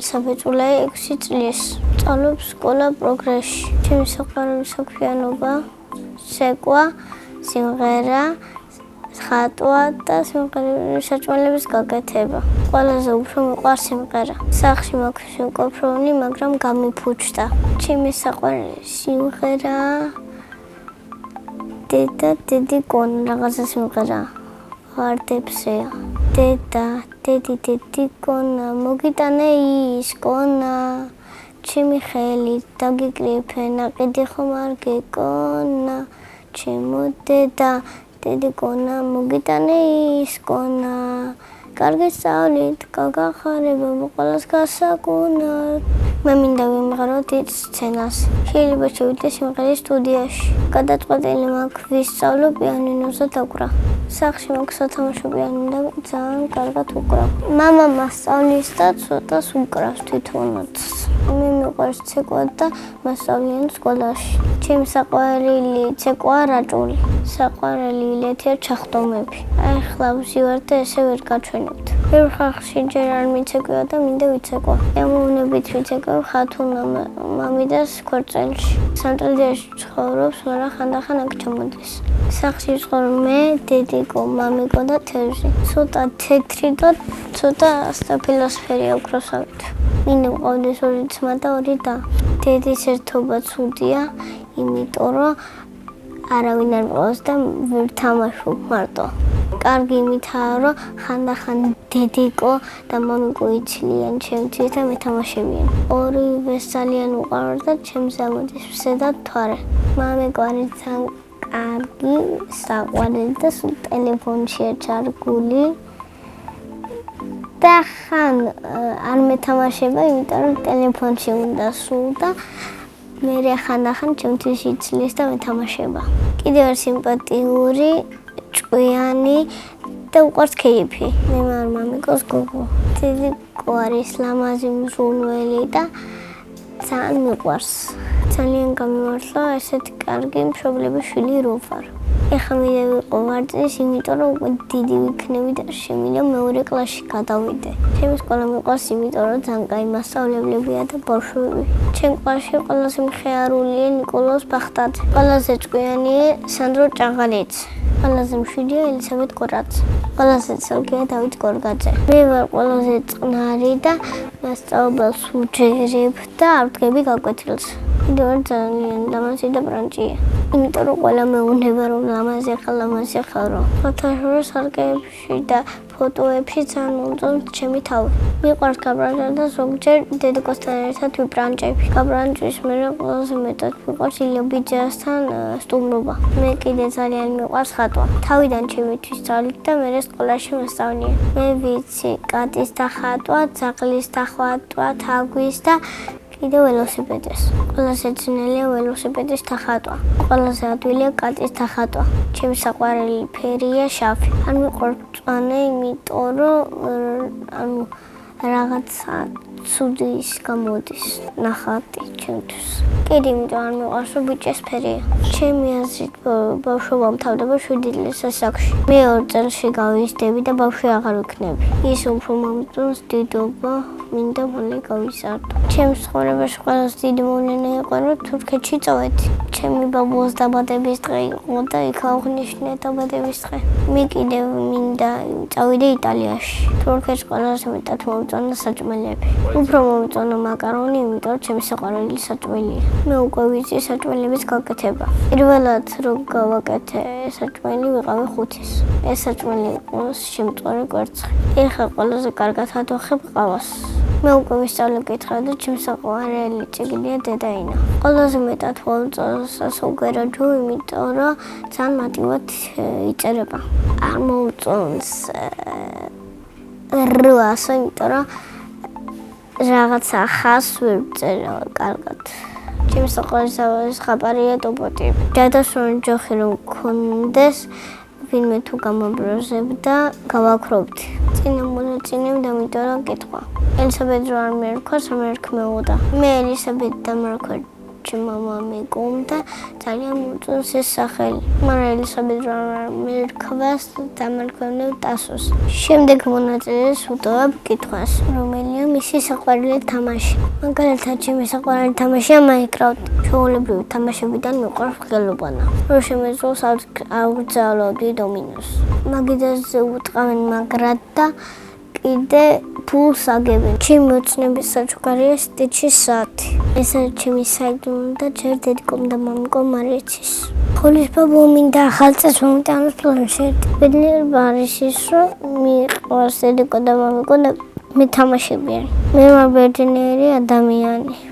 ელისაბეწულა 6 წლის. სწავლობს სკოლა პროგრესში. ჩემი საყვარელი საქმიანობა ცეკვა, სიმღერა, ხატვა და სიმღერების საჭმელების გაკეთება. ყველაზე უფრო მიყვარს სიმღერა. სახლში მაქვს მიკროფონი, მაგრამ გამიფუჭდა. ჩემი საყვარელი სიმღერა დედა დედი კონა რაღაცა სიმღერა. ვარდებსეა. დედა დედი დედი კონა მოგიტანე ის კონა. ჩემი ხელი დაგიკრიფე ნაყიდი ხომ არ გეკონა. ჩემო დედა დედი კონა მოგიტანე ის კონა. კარგი სწავლით, გაგახარება ყველას გასაკუნად. მე მინდა ვიმღერო დიდ სცენას. შეიძლება შევიდე სიმღერის სტუდიაში. გადაწყვეტილი მაქვს ვისწავლო პიანინოზე დაკვრა. სახლში მაქვს სათამაშო პიანინო და ძალიან კარგად უკრავ. მამა მასწავლის და ცოტას უკრავს თვითონაც. მე მიყვარს ცეკვა და მასწავლიან სკოლაში. ჩემი საყვარელი ცეკვაა რაჭული. საყვარელი ილეთია ჩახტომები. ახლა ვზივარ და ესე ვერ გაჩვენებთ. ბევრ ხალხში ჯერ არ მიცეკვია და მინდა ვიცეკვა. ემოვნებით ვიცეკვებ ხათუნა მამიდას ქორწილში. სამტრედიაში ცხოვრობს, მაგრამ ხანდახან აქ ჩამოდის. სახლში ვცხოვრ მე, დედიკო, მამიკო და თევზი. ცოტა თეთრი და ცოტა სტაფილოსფერია უკროსავით. მინდა მყავდეს 2 ძმა და 2 და. დედის ერთობა ცუდია, იმიტომ რომ არავინ არ მყავს და ვერ თამაშობ მარტო. კარგი იმითაა, რომ ხანდახან დედიკო და მამიკო იცლიან ჩემთვის და მეთამაშებიან. ორივეს ძალიან უყვართ და ჩემს ამოდის ვსე და თვარე. მამიკო არის ძალიან კარგი, საყვარელი და სულ ტელეფონშია ჩარგული. და ხან არ მეთამაშება, იმიტომ რომ ტელეფონში უნდა სულ და მე ხანდახან ჩემთვის იცლის და მეთამაშება. კიდევ არის სიმპათიური, ჭკვიანი და უყვარს ქეიფი. მე ვარ მამიკოს გოგო. დედიკო არის ლამაზი, მზრუნველი და ძალიან მიყვარს. ძალიან გამიმართლა ესეთი კარგი მშობლების შვილი რო ვარ. ეხლა მინდა ვიყო ვარჯიშს, იმიტომ რომ უკვე დიდი ვიქნები და შემიძლია მეორე კლასში გადავიდე. ჩემი სკოლა მიყვარს, იმიტომ რომ ძალიან კაი მასწავლებლებია და ბავშვები. ჩემ კლასში ყველაზე მხიარულია ნიკოლოზ ბახტაძე. ყველაზე ჭკვიანია სანდრო ჭაღალიძე. ყველაზე მშვიდია ელისაბედ კორაძე. ყველაზე ცალკეა დავით გორგაძე. მე ვარ ყველაზე წყნარი და მასწავლებელს ვუჯერებ და არ ვდგები გაკვეთილს. კიდევ ძალიან ლამაზი და ბრანჭია. იმიტომ რომ ყველა მეუნება რომ ლამაზი ხარო. ფოტოშოპის სარკეებში და ფოტოებში ძალიან მომწონს ჩემი თავი. მიყვარს გაბრანჭა და ზოგჯერ დედიკოსთან ერთად ვიბრანჭები. გაბრანჭვის მერე ყველაზე მეტად მიყვარს ილიობიძეასთან სტუმრობა. მე კიდე ძალიან მიყვარს ხატვა. თავიდან ჩემთვის სწავლით და მერე სკოლაში მასწავლია. მე ვიცი კატის დახატვა, ძაღლის დახატვა, თაგვის და კიდევ ველოსიპედეს. ყველაზე ძნელია ველოსიპედის დახატვა. ყველაზე ადვილია კატის დახატვა. ჩემი საყვარელი ფერია შავი. არ მიყვარს მწვანე, იმიტომ რომ რაღაცა ცუდის გამოდის ნახატი ჩემთვის. კიდე იმიტომ არ მიყვარს რომ ბიჭესფერია. ჩემი აზრით ბავშვობა მთავრდება 7 წლის ასაკში. მე 2 წელში გავიზრდები და ბავშვი აღარ ვიქნები. ის უფრო მომწონს დიდობა. მინდა მალე გავიზარდო. ჩემს ცხოვრებაში ყველაზე დიდი მოვლენა იყო რომ თურქეთში წავედი. ჩემი ბაბუას დაბადების დღე იყო და იქ აღნიშნე დაბადების დღე. მე კიდევ მინდა წავიდე იტალიაში. თურქეთში ყველაზე მეტად მომწონა საჭმელები. უფრო მომწონა მაკარონი, იმიტომ რომ ჩემი საყვარელი საჭმელია. მე უკვე ვიცი საჭმელების გაკეთება. პირველად რო გავაკეთე საჭმელი ვიყავი 5-ის. ეს საჭმელი იყო შემწვარი კვერცხი. ეხლა ყველაზე კარგად ავხებ ყავას. მე უკვე ვისწავლე კითხვა და ჩემს საყვარელი წიგნია დედაენა. ყველაზე მეტად მომწონს სასულიერო, იმიტომ რომ ძალიან მარტივად იწერება. არ მომწონს რვასო, იმიტომ რომ რაღაცა ხას ვერ ვწერა კარგად. ჩემი საყვარელი ზღაპარია ტოპოტი. დადასვენ ჯოხი რომ მქონდეს, ვინმე თუ გამაბროზებ და გავაქრობდი. წინა მონაწილემ დამიტოვა კითხვა. ელისაბედ რო არ მერქვა, სამერქმეოდა. მე ელისაბედ დამარქვა მამა მეკუმდა ძალიან მოწონს ეს სახელი. მაგრამ ელისაბედ რომ მერქვას დამარქვევნებ ტასოს. შემდეგ მონაწილეს უტოვებ კითხვას, რომელია მისი საყვარელი თამაში. მაგალითად, ჩემი საყვარელი თამაშია Minecraft. ჩვეულებრივი თამაშებიდან მიყვარს ხელოვანა. რო შემეძლოს ავგზავნო დომინოს. მაგიდაზე უტყავენ მაგრად და კიდე ფულს აგებენ. ჩემი ოცნების საჩუქარია სტიჩის საათი. ეს არის ჩემი საიდუმლო და ჯერ დედიკომ და მამიკომ არ იცის. ხოლმე მინდა ახალ წელს მომიტანოს პლანშეტი. ბედნიერება არის ის, რომ მიყვარს დედიკო და მამიკო და მეთამაშებიან. მე ვარ ბედნიერი ადამიანი.